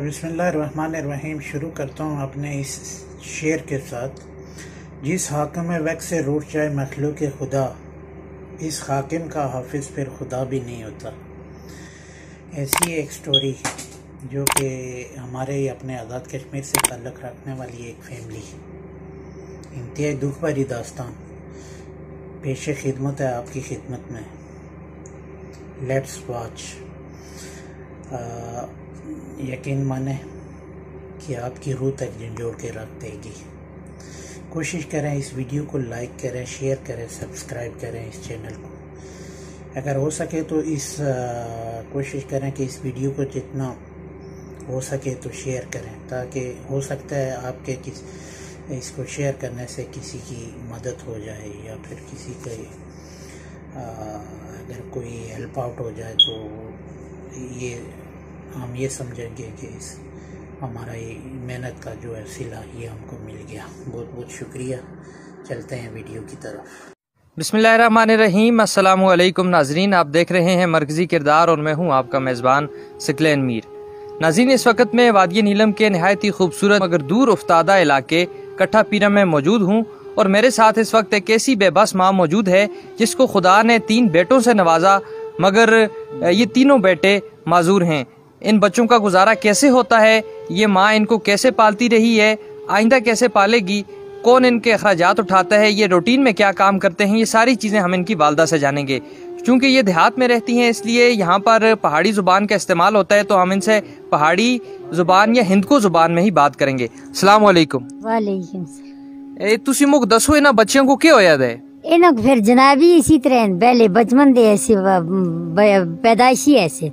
बिस्मिल्लाहिर्रहमानिर्रहीम। शुरू करता हूँ अपने इस शेर के साथ। जिस हाकिम वक्त से रूठ जाए मखलूक खुदा, इस हाकिम का हाफिज फिर खुदा भी नहीं होता। ऐसी एक स्टोरी जो कि हमारे अपने आज़ाद कश्मीर से ताल्लुक़ रखने वाली एक फैमिली, इंतहाई दुख भरी दास्तान पेश खिदमत है आपकी खिदमत में। Let's watch. यकीन माने कि आपकी रूह तक झंझोड़ के रख देगी। कोशिश करें इस वीडियो को लाइक करें, शेयर करें, सब्सक्राइब करें इस चैनल को। अगर हो सके तो कोशिश करें कि इस वीडियो को जितना हो सके तो शेयर करें, ताकि हो सकता है आपके इसको शेयर करने से किसी की मदद हो जाए या फिर किसी के अगर कोई हेल्प आउट हो जाए तो हम ये समझेंगे कि हमारा ये मेहनत का जो है सिला ये हमको मिल गया। बहुत बहुत शुक्रिया। चलते हैं वीडियो की तरफ। बिस्मिल्लाहिर्रहमानिर्रहीम। अस्सलामु अलैकुम नाजरीन, आप देख रहे हैं मरकज़ी किरदार और मैं हूं आपका मेज़बान सिकलैन मीर। नाजरीन, इस वक्त मैं वादी नीलम के नहायत ही खूबसूरत मगर दूर उफ्तादा इलाके कट्ठा पीरा में मौजूद हूँ और मेरे साथ इस वक्त एक ऐसी बेबस माँ मौजूद है जिसको खुदा ने 3 बेटों से नवाजा, मगर ये तीनों बेटे माजूर हैं। इन बच्चों का गुजारा कैसे होता है, ये माँ इनको कैसे पालती रही है, आइंदा कैसे पालेगी, कौन इनके अखराजात उठाता है, ये रूटीन में क्या काम करते हैं, ये सारी चीज़ें हम इनकी वालदा से जानेंगे। चूँकि ये देहात में रहती हैं इसलिए यहाँ पर पहाड़ी ज़ुबान का इस्तेमाल होता है, तो हम इनसे पहाड़ी ज़ुबान या हिंदको ज़ुबान में ही बात करेंगे। अस्सलाम वालेकुम। वालेकुम। तुसी मुक दसो इन्हां बच्चों को क्या होया है? इन्हों फिर जनाबी इसी तरह पहले बचपन दे ऐसे पैदाइशी ऐसे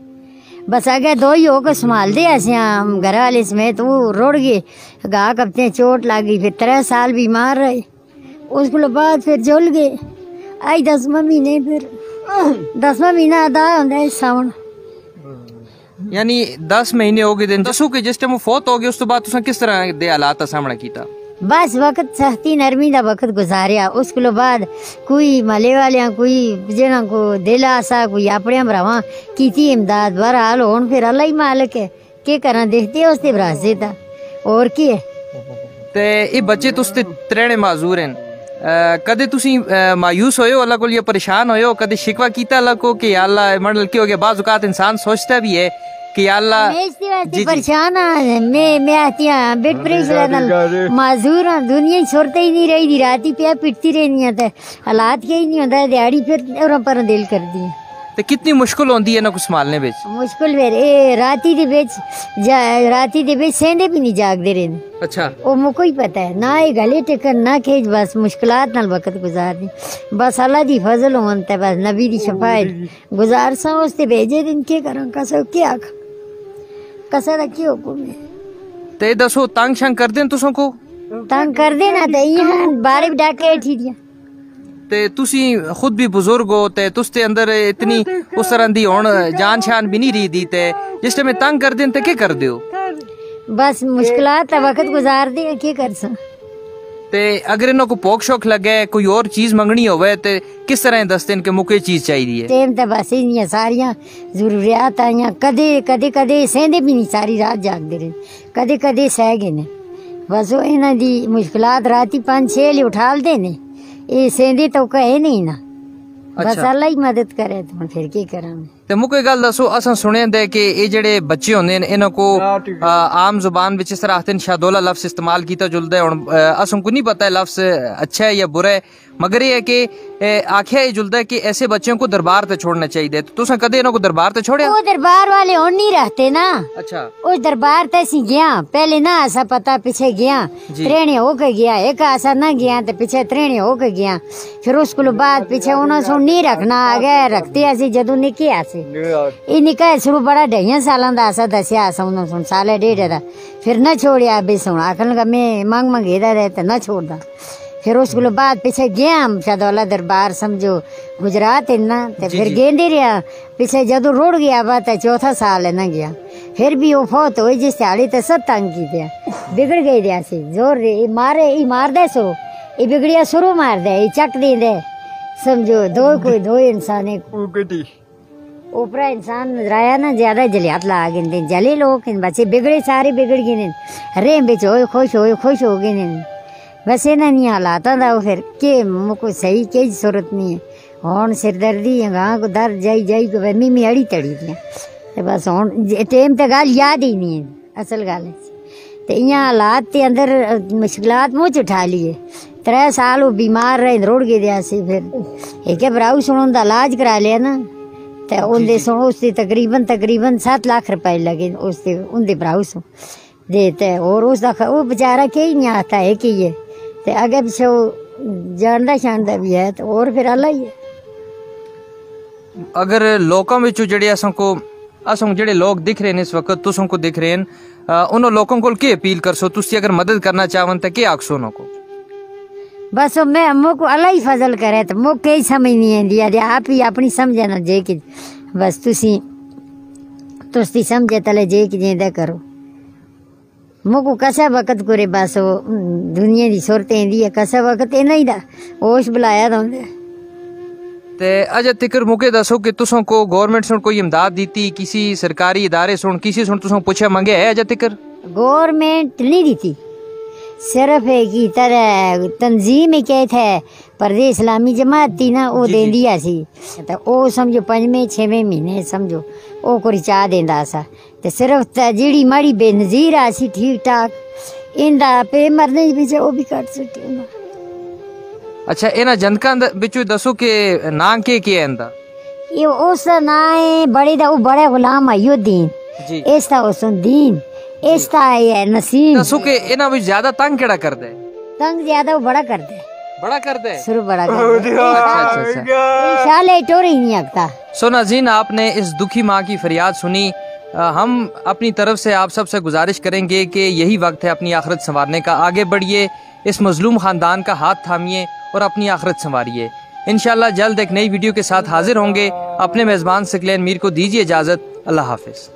बस आगे 2 ही होकर संभाल दे ऐसे हम घर वाले समेत। वो रुड़ गए, गा कपते चोट लगी, फिर 3 साल बीमार रहे। उसके बाद फिर जुल गए। आई 10वां महीने, फिर 10वां महीना अदा होंगे सावन, यानी 10 महीने हो गए। दसो कि जिस टाइम वो फौत हो गए उस तो बाद तुसा किस तरह दे हालात का सामना कीता? बस वक्त सख्ती नरमी का वक्त गुजारिया। उसके बाद कोई मले वाले कोई जिन्हों को दिल आसा, कोई अपने भरावां की इमदाद। बहरहाल होन फिर अल्लाह ही मालिक है, के करा देखते उसते भरासे था और की है। ते ये बच्चे तुस्ते त्रेने माजूर हैं, कदे तुसी मायूस होयो अल्लाह को, या परेशान होयो, कदे शिकवा कीता अल्लाह को कि अल्लाह मर लड़की हो गया? बाज़ औक़ात इंसान सोचता भी है कि अल्लाह परेशान मैं आती हूँ बेड प्रेशर माजूर हूँ, दुनिया छोड़ते ही नहीं रही। राती पे पिटती रहनी है, हालात के ही नहीं होता है। दिहाड़ी फिर पर दिल कर दी। तो कितनी मुश्किल होती है ना कुछ संभालने बेच? मुश्किल फिर राती दे बेच सेंधे भी नहीं जागते रहे। अच्छा, वो मुझको ही पता है ना, ये गले टेकन ना खेज, बस मुश्किलात नाल वक्त गुजार दी। बस अल्लाह दी फजल होता है, बस नबी दी शफायत गुजार सा उसते भेजे दिन के करा कसो क्या कसा रखी हुकुम है। ते दसो तंग शंग कर देन तुसों को? तंग कर देना तो यहाँ बारे डाके उठी दिया। ते तुसी खुद भी बुजुर्ग हो, ते तुस्ते अंदर इतनी उस तरह दी होन जान शान भी नहीं रही दी, ते जिस टाइम तंग कर देन ते क्या कर दियो? बस मुश्किलात वक्त गुजार दे, क्या कर सा। ते अगर इन्हों को पोक शौक लगे, कोई और चीज मंगनी होवे ते किस तरह दसते इनके मुके चीज चाहिए? टाइम तो बस इन्हीं सारिया जरूरियात आइया। कदे कदे कदे सेंधे भी नहीं, सारी रात जागते रहे, कदे कदे सह गए ने। बस वो इन्हां दी मुश्किलात राती 5-6 लिए उठा दे ने, ये सेंधे तो कहे नहीं ना। बस अल्लाह ही मदद करे, तो फिर क्या करा। ते मुझे गल दसो, असा सुने दे कि ये जेडे बच्चे होंदे ने इन्हां को आम जुबान विच इस तरह आखदे ने शादोला लफ्ज इस्तेमाल कीता जुलदा है। हुण असन को नहीं पता है लफ्ज अच्छा है या बुरा है, मगर ये है कि आख्या ये जुलदा है कि ऐसे बच्चों को दरबार ते छोड़ना चाहिए। तो तुसा कदे इन्हां को दरबार ते छोड़या? वो दरबार वाले हुण नहीं रहते ना। अच्छा, उस दरबार ते सी गया पहले ना, ऐसा पता पीछे गया, त्रेणे होके गया, एक ऐसा ना गया तो पीछे त्रेणे होके गया। फिर उसको बाद पीछे उन्होंने सुन नहीं रखना, आगे रखते ऐसे जदों निके ऐसे ये निका शुरू बड़ा 2.5 साल का ऐसा दसिया ऐसा उन्होंने सुन साल 1.5 का। फिर न छोड़िया बे सुन आखन लगा मैं मांग मंगेदा रहे तो न छोड़दा। फिर उसको बाद पीछे गया शादौला दरबार समझो गुजरात है ना, तो फिर गेंदे रहा पीछे जदों रुड़ गया बात 4था साल है ना गया। फिर भी वो फौत हुई जिस दिहाड़ी तो सब तंग की दिया, बिगड़ गई दिया से जोर रे मारे ही मार दे शुरू, ये बिगड़िया शुरू मार दे, ये चक दे समझो। दो इंसान ऊपर इंसान नजराया ना ज्यादा जलियात ला गए जले लोग बच्चे बिगड़े सारे बिगड़ गए रे बिच होए खुश हो गए बस इन्हें नहीं हालात का फिर के मुझको सही कोई जरूरत नहीं है हूँ सिरदर्दी गां को दर्द जाई मीमी अड़ी तड़ी दियाँ बस हूँ टाइम तो गल याद ही नहीं है असल गल तो इं हालात के अंदर मुश्किलात मुँह च उठा लिए 3 साल वो बीमार रहे रुड़ गए फिर एक भराऊ सुनो का इलाज करा लिया ना तो उनके सुनो उसके तकरीबन 7 लाख रुपए लगे उसके उनके भराऊ सु देते और उसका वो बेचारा कहीं नहीं आता है कि ये तो अगे पिछे वो जानदा शानदा भी है तो और फिर अल्लाह ही है। अगर लोगों में जेडे असों जेडे लोग दिख रहे हैं इस वक्त तुसों को दिख रहे हैं उन लोगों को क्या अपील कर सो तुसी अगर मदद करना चाहवन तो क्या आखसो उनको बस मैं मुझको अल्लाह ही फजल करे तो मुझ कई समझ नहीं आती आप ही अपनी समझे ना जे कि बस तुसी समझे तले जे कि जेंदा करो मुझको कसा वक्त करे बस वो दुनिया की सूरत इंदी है कसा वक्त इन्ना ही दा होश बुलाया था ते अजे तिकर मुके दसो कि तुसों को गवर्नमेंट सुन कोई इमदाद दीती किसी सरकारी इदारे सुन किसी सुन तुसों पूछा मंगे है अजे तिकर गवर्नमेंट नहीं दीती सिर्फ एक ही तरह तंजीम क्या थे परदे इस्लामी जमात थी ना वो देंदी सी तो वो समझो 5वें 6वें महीने समझो वो कोई चाह देंदा सा ते सिर्फ जीड़ी माड़ी बेनजीर आसी ठीक ठाक इंदा पे मरने पीछे वो भी कट सकते अच्छा इना जनका बिचू दसो के ना के है इंदा ये उस ना है बड़े दा वो बड़े गुलाम अयोद्दीन जी इसता उसन दीन इसता है नसीम दसो के इना भी ज्यादा तंग केड़ा कर दे तंग ज्यादा वो बड़ा कर दे शुरू बड़ा कर दे अच्छा इंशाल्लाह टोरी नहीं आगता। सो नाज़रीन आपने इस दुखी माँ की फरियाद सुनी हम अपनी तरफ से आप सबसे गुजारिश करेंगे कि यही वक्त है अपनी आखिरत संवारने का आगे बढ़िए इस मजलूम खानदान का हाथ थामिए और अपनी आखिरत संवारिए इंशाल्लाह जल्द एक नई वीडियो के साथ हाजिर होंगे अपने मेज़बान सिकलैन मीर को दीजिए इजाज़त अल्लाह हाफिज।